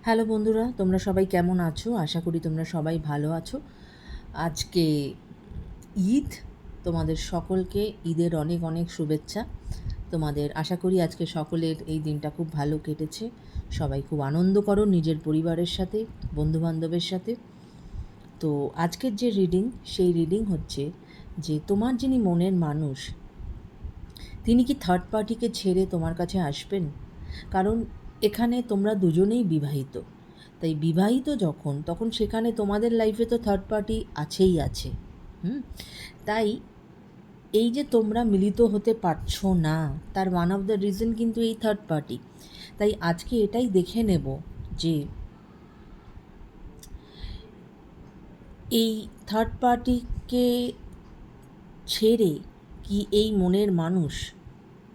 Hello বন্ধুরা, তোমরা সবাই কেমন আছো? আশা করি তোমরা সবাই ভালো আছো। আজকে ঈদ, তোমাদের সকলকে ঈদের অনেক অনেক শুভেচ্ছা। তোমাদের আশা করি আজকে সকলের এই দিনটা খুব ভালো কেটেছে। সবাই খুব আনন্দ করো নিজের পরিবারের সাথে, বন্ধুবান্ধবের সাথে। তো আজকের যে রিডিং, সেই রিডিং হচ্ছে যে তোমার যিনি মনের মানুষ, তিনি কি থার্ড পার্টিকে ছেড়ে তোমার কাছে আসবেন? কারণ এখানে তোমরা দুজনেই বিবাহিত, তাই বিবাহিত যখন, তখন সেখানে তোমাদের লাইফে তো থার্ড পার্টি আছেই আছে। তাই এই যে তোমরা মিলিত হতে পারছো না, তার ওয়ান অফ দ্য রিজন কিন্তু এই থার্ড পার্টি। তাই আজকে এটাই দেখে নেব যে এই থার্ড পার্টিকে ছেড়ে কি এই মনের মানুষ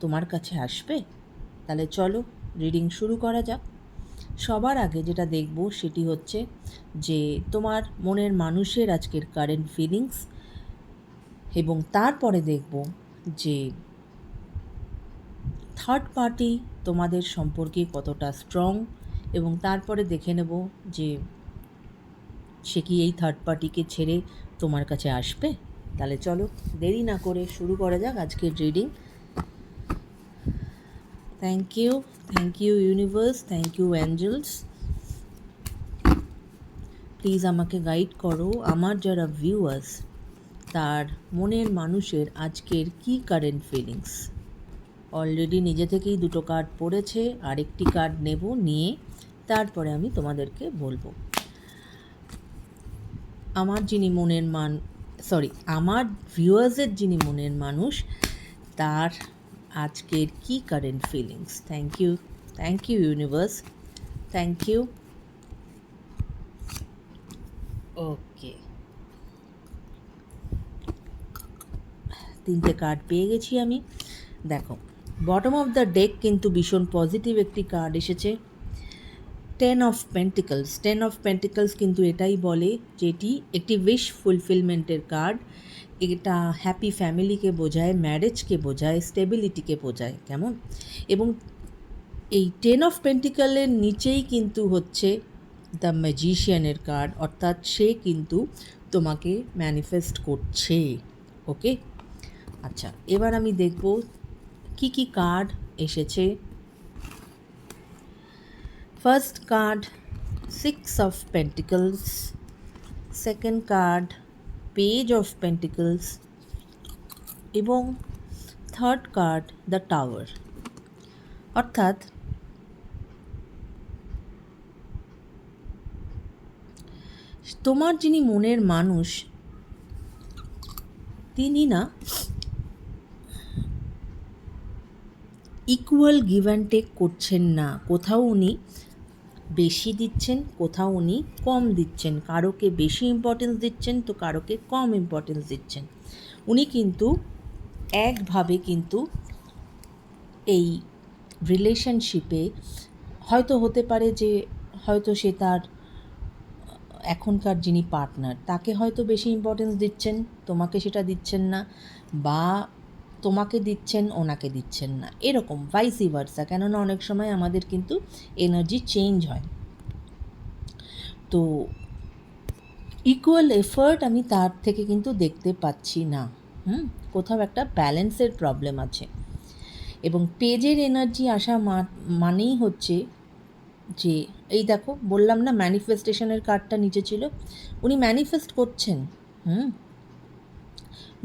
তোমার কাছে আসবে? তাহলে চলো রিডিং শুরু করা যাক। সবার আগে যেটা দেখব সেটি হচ্ছে যে তোমার মনের মানুষের আজকের কারেন্ট ফিলিংস, এবং তারপরে দেখব যে থার্ড পার্টি তোমাদের সম্পর্কে কতটা স্ট্রং, এবং তারপরে দেখে নেব যে সে কি এই থার্ড পার্টিকে ছেড়ে তোমার কাছে আসবে। তাহলে চলো দেরি না করে শুরু করা যাক আজকের reading. Thank you universe, thank you angels. Please আমাকে গাইড করো আমার যারা ভিউয়ার্স, তার মনের মানুষের আজকের কি কারেন্ট ফিলিংস। অলরেডি নিজে থেকেই দুটো কার্ড পড়েছে, আরেকটি কার্ড নেব, নিয়ে তারপরে আমি তোমাদেরকে বলবো আমার যিনি মনের আমার ভিউয়ার্সের যিনি মনের মানুষ, তার আজকের কি current feelings. Thank you universe, thank you. Okay, তিনটে কার্ড পেয়ে গেছি আমি। দেখো, বটম অফ দ্য ডেক কিন্তু ভীষণ পজিটিভ একটি কার্ড এসেছে, 10 অফ পেন্টিকলস কিন্তু এটাই বলে যে এটি একটি উইশ ফুলফিলমেন্টের কার্ড। এটা হ্যাপি ফ্যামিলিকে বোঝায়, ম্যারেজকে বোঝায়, স্টেবিলিটিকে বোঝায়, কেমন। এবং এই 10 অফ পেন্টিকলের নিচেই কিন্তু হচ্ছে দ্য ম্যাজিশিয়ানের কার্ড, অর্থাৎ সে কিন্তু তোমাকে ম্যানিফেস্ট করছে। ওকে, আচ্ছা, এবার আমি দেখব কি কি কার্ড এসেছে। First card 6 of pentacles, second card page of pentacles, এবং থার্ড কার্ড দ্য টাওয়ার। অর্থাৎ তোমার যিনি মনের মানুষ, তিনি না ইকুয়াল গিভ অ্যান্ড টেক করছেন না। কোথাও উনি বেশি দিচ্ছেন, কোথাও উনি কম দিচ্ছেন, কারোকে বেশি ইম্পর্টেন্স দিচ্ছেন তো কারোকে কম ইম্পর্টেন্স দিচ্ছেন। উনি কিন্তু একভাবে কিন্তু এই রিলেশনশিপে হয়তো হতে পারে যে হয়তো সে তার এখনকার যিনি পার্টনার, তাকে হয়তো বেশি ইম্পর্টেন্স দিচ্ছেন, তোমাকে সেটা দিচ্ছেন না, বা তোমাকে দিচ্ছেন, ওনাকে দিচ্ছেন না, এরকম ভাইসি ভার্সা। কেননা অনেক সময় আমাদের কিন্তু এনার্জি চেঞ্জ হয়। তো ইকুয়াল এফার্ট আমি তার থেকে কিন্তু দেখতে পাচ্ছি না। কোথাও একটা ব্যালেন্সের প্রবলেম আছে। এবং পেজের এনার্জি আসা মানেই হচ্ছে যে এই দেখো, বললাম না ম্যানিফেস্টেশনের কার্ডটা নিচে ছিল, উনি ম্যানিফেস্ট করছেন।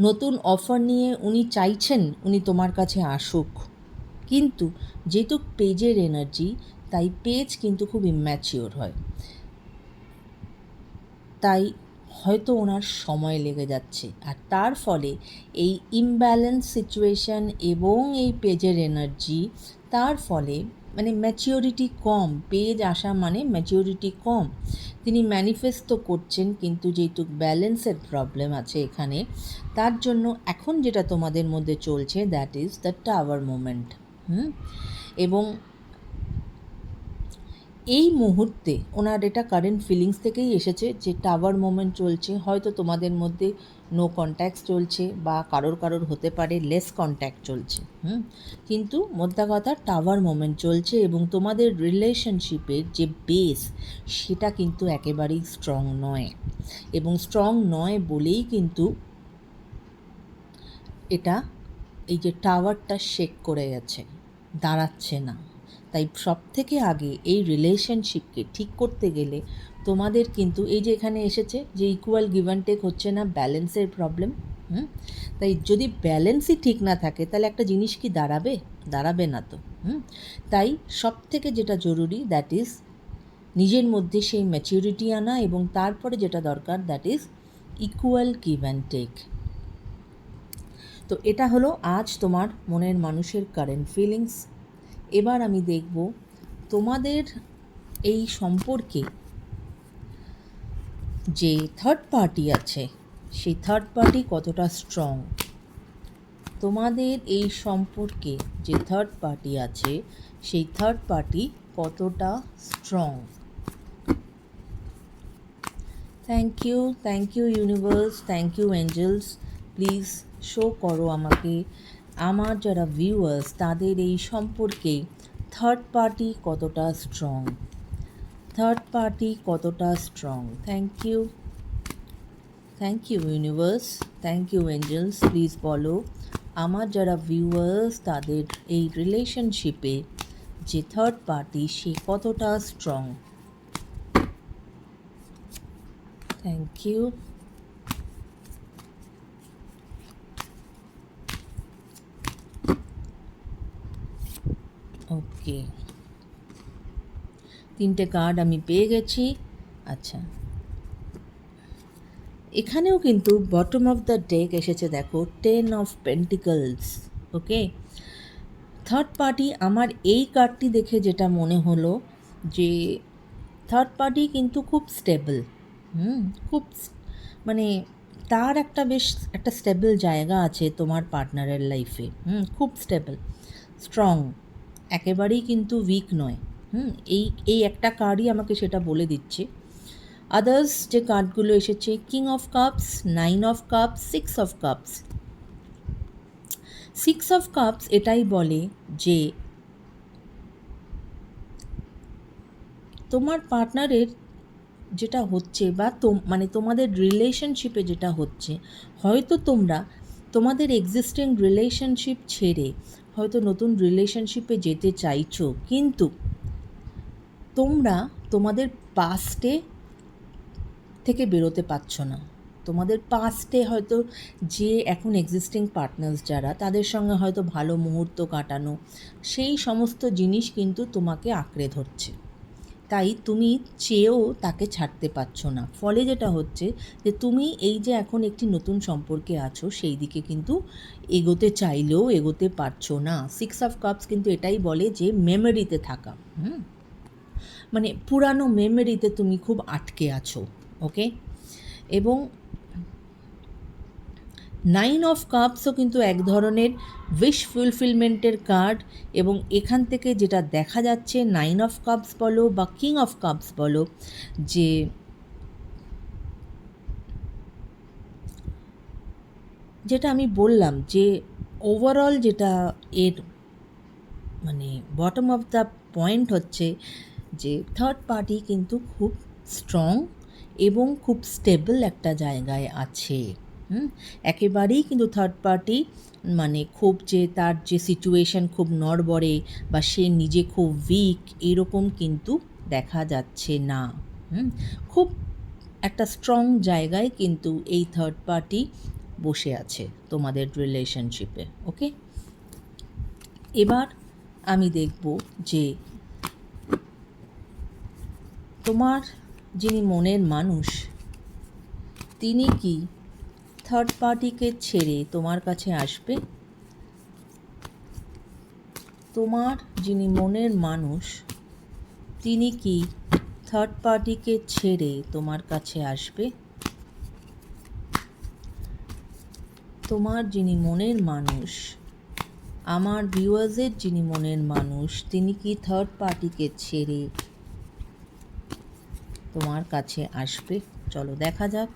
নতুন অফার নিয়ে উনি চাইছেন উনি তোমার কাছে আসুক, কিন্তু যেহেতু পেজের এনার্জি, তাই পেজ কিন্তু খুব ইম্যাচিওর হয়, তাই হয়তো ওনার সময় লেগে যাচ্ছে। আর তার ফলে এই ইমব্যালেন্স সিচুয়েশান এবং এই পেজের এনার্জি, তার ফলে মানে ম্যাচিওরিটি কম, পেজ আসা মানে ম্যাচিওরিটি কম। তিনি ম্যানিফেস্ট তো করছেন, কিন্তু যেহেতু ব্যালেন্সের প্রবলেম আছে এখানে, তার জন্য এখন যেটা তোমাদের মধ্যে চলছে that is the tower moment. এবং এই মুহূর্তে ওনার এটা কারেন্ট ফিলিংস থেকেই এসেছে যে টাওয়ার মোমেন্ট চলছে, হয়তো তোমাদের মধ্যে নো কন্ট্যাক্ট চলছে বা কারোর হতে পারে লেস কন্ট্যাক্ট চলছে, কিন্তু মোদ্দা কথা টাওয়ার মোমেন্ট চলছে এবং তোমাদের রিলেশনশিপের যে বেস সেটা কিন্তু একেবারেই স্ট্রং নয়, এবং স্ট্রং নয় বলেই কিন্তু এটা এই যে টাওয়ারটা শেক করে গেছে, দাঁড়াচ্ছে না। তাই সব থেকে আগে এই রিলেশনশিপকে ঠিক করতে গেলে তোমাদের কিন্তু এই যে এখানে এসেছে যে ইকুয়াল গিভ অ্যান্ড টেক হচ্ছে না, ব্যালেন্সের প্রবলেম। তাই যদি ব্যালেন্সই ঠিক না থাকে তাহলে একটা জিনিস কি দাঁড়াবে? দাঁড়াবে না তো। তাই সব থেকে যেটা জরুরি দ্যাট ইজ নিজের মধ্যে সেই ম্যাচিউরিটি আনা, এবং তারপরে যেটা দরকার that is equal give and take. তো এটা হলো আজ তোমার মনের মানুষের কারেন্ট ফিলিংস। এবার আমি দেখব তোমাদের এই সম্পর্কে যে থার্ড পার্টি আছে সেই থার্ড পার্টি কতটা স্ট্রং। তোমাদের এই সম্পর্কে যে থার্ড পার্টি আছে সেই থার্ড পার্টি কতটা strong. Thank you universe, thank you angels. Please show করো আমাকে আমার যারা ভিউয়ার্স তাদের এই সম্পর্কে থার্ড পার্টি কতটা স্ট্রং, থার্ড পার্টি কতটা strong. Thank you universe, thank you angels. Please বলো আমার যারা ভিউয়ার্স তাদের এই রিলেশনশিপে যে থার্ড পার্টি সে কতটা স্ট্রং। Thank you. ওকে, 3টে কার্ড আমি পেয়ে গেছি। আচ্ছা, এখানেও কিন্তু বটম অফ দ্য ডেক এসেছে, দেখো 10 of pentacles. Okay, third party, আমার এই কার্ডটি দেখে যেটা মনে হলো যে থার্ড পার্টি কিন্তু খুব স্টেবল, খুব মানে তার একটা বেশ একটা স্টেবল জায়গা আছে তোমার পার্টনারের লাইফে, খুব স্টেবল, স্ট্রং, একেবারেই কিন্তু উইক নয়। এই একটা কার্ডই আমাকে সেটা বলে দিচ্ছে। আদার্স যে কার্ডগুলো এসেছে king of cups, 9 of cups, 6 of cups. 6 of cups এটাই বলে যে তোমার পার্টনারের যেটা হচ্ছে বা মানে তোমাদের রিলেশনশিপে যেটা হচ্ছে, হয়তো তোমরা তোমাদের এক্সিস্টিং রিলেশনশিপ ছেড়ে হয়তো নতুন রিলেশনশিপে যেতে চাইছো, কিন্তু তোমরা তোমাদের পাস্টে থেকে বেরোতে পারছো না। তোমাদের পাস্টে হয়তো যে এখন এক্সিস্টিং পার্টনার্স যারা তাদের সঙ্গে হয়তো ভালো মুহূর্ত কাটানো, সেই সমস্ত জিনিস কিন্তু তোমাকে আঁকড়ে ধরছে। তাই তুমি চেয়েও তাকে ছাড়তে পারছো না। ফলে যেটা হচ্ছে যে তুমি এই যে এখন একটি নতুন সম্পর্কে আছো সেই দিকে কিন্তু এগোতে চাইলেও এগোতে পারছো না। 6 অফ কাপস কিন্তু এটাই বলে যে মেমোরিতে থাকা, মানে পুরানো মেমোরিতে তুমি খুব আটকে আছো। ওকে, এবং 9 অফ কাপসও কিন্তু এক ধরনের উইশ ফুলফিলমেন্টের কার্ড, এবং এখান থেকে যেটা দেখা যাচ্ছে 9 অফ কাপস বলো বা কিং অফ কাপস বলো, যে যেটা আমি বললাম যে ওভারঅল যেটা এর মানে বটম অফ দ্য পয়েন্ট হচ্ছে যে থার্ড পার্টি কিন্তু খুব স্ট্রং এবং খুব স্টেবল একটা জায়গায় আছে। একেবারেই কিন্তু থার্ড পার্টি মানে খুব যে তার যে সিচুয়েশন খুব নড়বড়ে বা সে নিজে খুব উইক এরকম কিন্তু দেখা যাচ্ছে না। খুব একটা স্ট্রং জায়গায় কিন্তু এই থার্ড পার্টি বসে আছে তোমাদের রিলেশনশিপে। ওকে, এবার আমি দেখব যে তোমার যিনি মনের মানুষ তিনি কি থার্ড পার্টিকে ছেড়ে তোমার কাছে আসবে। তোমার যিনি মনের মানুষ তিনি কি থার্ড পার্টিকে ছেড়ে তোমার কাছে আসবে। তোমার যিনি মনের মানুষ, আমার ভিউয়ার্সের যিনি মনের মানুষ তিনি কি থার্ড পার্টিকে ছেড়ে তোমার কাছে আসবে। চলো দেখা যাক।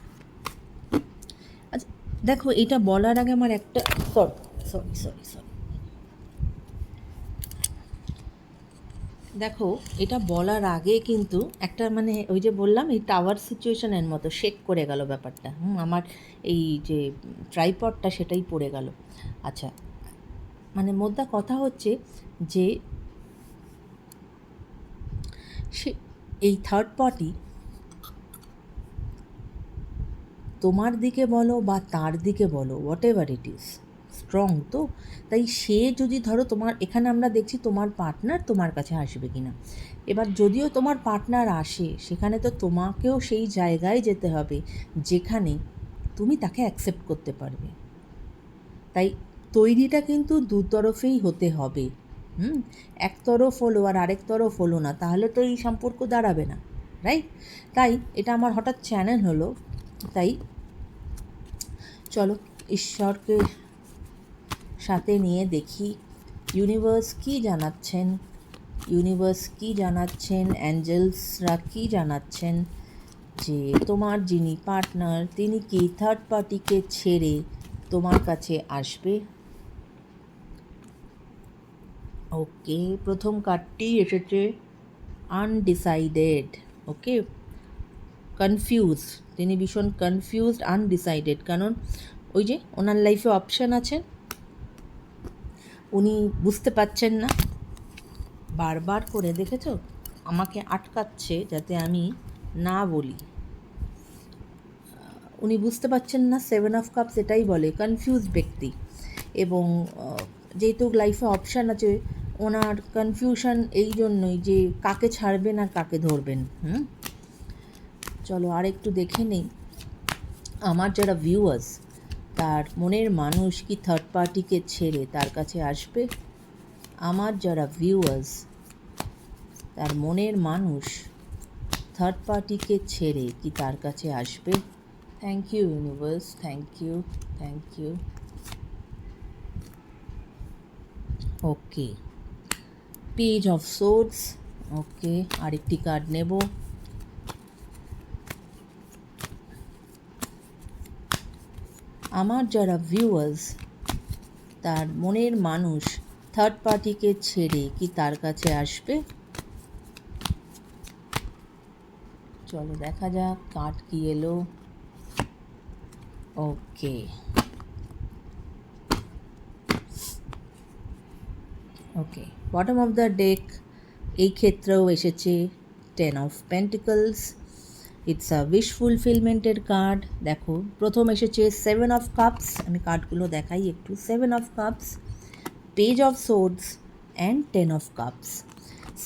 আচ্ছা দেখো, এটা বলার আগে আমার একটা সরি সরি সরি দেখো, এটা বলার আগে কিন্তু একটা মানে ওই যে বললাম, এই টাওয়ার সিচুয়েশনের মতো শেক করে গেল ব্যাপারটা। আমার এই যে ট্রাইপডটা সেটাই পড়ে গেল। আচ্ছা, মানে মোদ্দা কথা হচ্ছে যে সে এই থার্ড পার্টি তোমার দিকে বলো বা তার দিকে বলো, what ever it is, strong তো। তাই সে যদি ধরো তোমার, এখানে আমরা দেখছি তোমার পার্টনার তোমার কাছে আসবে কি না। এবার যদিও তোমার পার্টনার আসে, সেখানে তো তোমাকেও সেই জায়গায় যেতে হবে যেখানে তুমি তাকে অ্যাকসেপ্ট করতে পারবে। তাই তৈরিটা কিন্তু দুতরফেই হতে হবে। এক তরফ হলো আর আরেক তরফ হলো না, তাহলে তো এই সম্পর্ক দাঁড়াবে না, রাইট? তাই এটা আমার হঠাৎ চ্যানেল হলো, তাই চলো ঈশ্বরকে সাথে নিয়ে দেখি ইউনিভার্স কী জানাচ্ছেন, ইউনিভার্স কী জানাচ্ছেন, অ্যাঞ্জেলসরা কী জানাচ্ছেন যে তোমার যিনি পার্টনার তিনি কি থার্ড পার্টিকে ছেড়ে তোমার কাছে আসবে। ওকে, প্রথম কার্ডটি এসেছে আনডিসাইডেড। ওকে, কনফিউজ, তিনি ভীষণ কনফিউজড, আনডিসাইডেড। কারণ ওই যে ওনার লাইফে অপশান আছে, উনি বুঝতে পারছেন না, বারবার করে দেখেছো আমাকে আটকাচ্ছে যাতে আমি না বলি। উনি বুঝতে পারছেন না, 7 অফ কাপস এটাই বলে কনফিউজ ব্যক্তি। এবং যেহেতু লাইফে অপশান আছে, ওনার কনফিউশন এই জন্যই যে কাকে ছাড়বেন আর কাকে ধরবেন। চলো আর একটু দেখে নেই আমার যারা ভিউয়ার্স, তার মনের মানুষ কি থার্ড পার্টিকে ছেড়ে তার কাছে আসবে। আমার যারা ভিউয়ার্স, তার মনের মানুষ থার্ড পার্টিকে ছেড়ে কি তার কাছে আসবে। Thank you universe, thank you, thank you. Okay, page of swords. Okay, আরেকটি কার্ড নেব। আমার যারা ভিউয়ার্স, তার মনের মানুষ থার্ড পার্টিকে ছেড়ে কি তার কাছে আসবে। চলো দেখা যাক কার্ড কি এলো। Okay, okay, bottom of the deck এই ক্ষেত্রেও এসেছে 10 of pentacles. It's a wish ফুলফিলমেন্টের কার্ড। দেখো প্রথম এসেছে 7 অফ কাপস, আমি কার্ডগুলো দেখাই একটু। 7 of cups, page of swords and 10 of cups.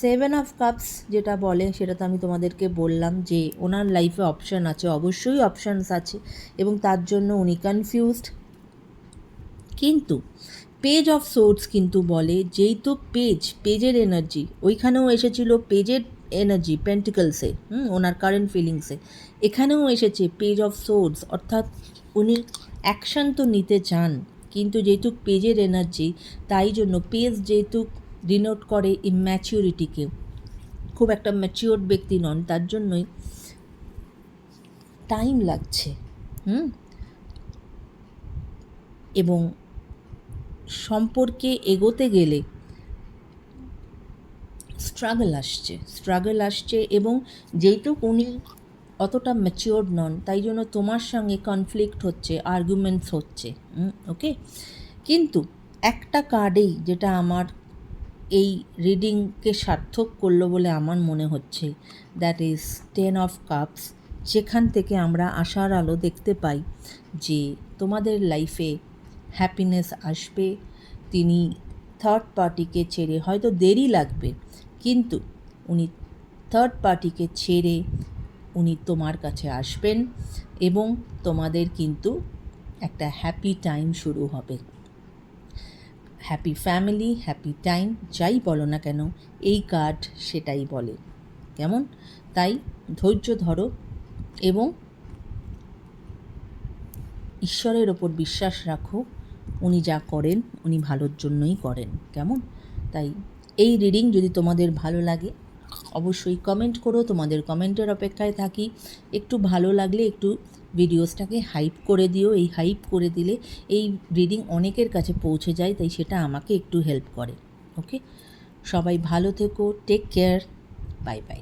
7 of cups যেটা বলে সেটা তো আমি তোমাদেরকে বললাম যে ওনার লাইফে অপশান আছে, অবশ্যই অপশানস আছে এবং তার জন্য উনি কনফিউজড। কিন্তু পেজ অফ সোর্ডস কিন্তু বলে যেহেতু পেজের এনার্জি ওইখানেও এসেছিল, পেজের এনার্জি পেন্টিকলসে, ওনার কারেন্ট ফিলিংসে এখানেও এসেছে পেজ অফ সোর্ডস, অর্থাৎ উনি অ্যাকশান তো নিতে চান, কিন্তু যেহেতু পেজের এনার্জি, তাই জন্য পেজ যেহেতু ডিনোট করে ইম্যাচিউরিটিকে, খুব একটা ম্যাচিওর ব্যক্তি নন, তার জন্যই টাইম লাগছে। এবং সম্পর্কে এগোতে গেলে স্ট্রাগল আসছে এবং যেহেতু উনি অতটা ম্যাচিওর্ড নন, তাই জন্য তোমার সঙ্গে কনফ্লিক্ট হচ্ছে, আর্গুমেন্টস হচ্ছে। ওকে, কিন্তু একটা কার্ডেই যেটা আমার এই রিডিংকে সার্থক করলো বলে আমার মনে হচ্ছে, দ্যাট ইজ 10 অফ কাপস, যেখান থেকে আমরা আশার আলো দেখতে পাই যে তোমাদের লাইফে হ্যাপিনেস আসবে। তিনি থার্ড পার্টিকে ছেড়ে, হয়তো দেরি লাগবে, কিন্তু উনি থার্ড পার্টিকে ছেড়ে উনি তোমার কাছে আসবেন এবং তোমাদের কিন্তু একটা হ্যাপি টাইম শুরু হবে। হ্যাপি ফ্যামিলি, হ্যাপি টাইম, যাই বলো না কেন এই কার্ড সেটাই বলে। কেমন? তাই ধৈর্য ধরো এবং ঈশ্বরের ওপর বিশ্বাস রাখো, উনি যা করেন উনি ভালোর জন্যই করেন। কেমন? তাই এই রিডিং যদি তোমাদের ভালো লাগে অবশ্যই কমেন্ট করো, তোমাদের কমেন্টের অপেক্ষায় থাকি। একটু ভালো লাগলে একটু ভিডিওসটাকে হাইপ করে দিও, এই হাইপ করে দিলে এই রিডিং অনেকের কাছে পৌঁছে যায়, তাই সেটা আমাকে একটু হেল্প করে। ওকে, সবাই ভালো থেকো, টেক কেয়ার, বাই বাই।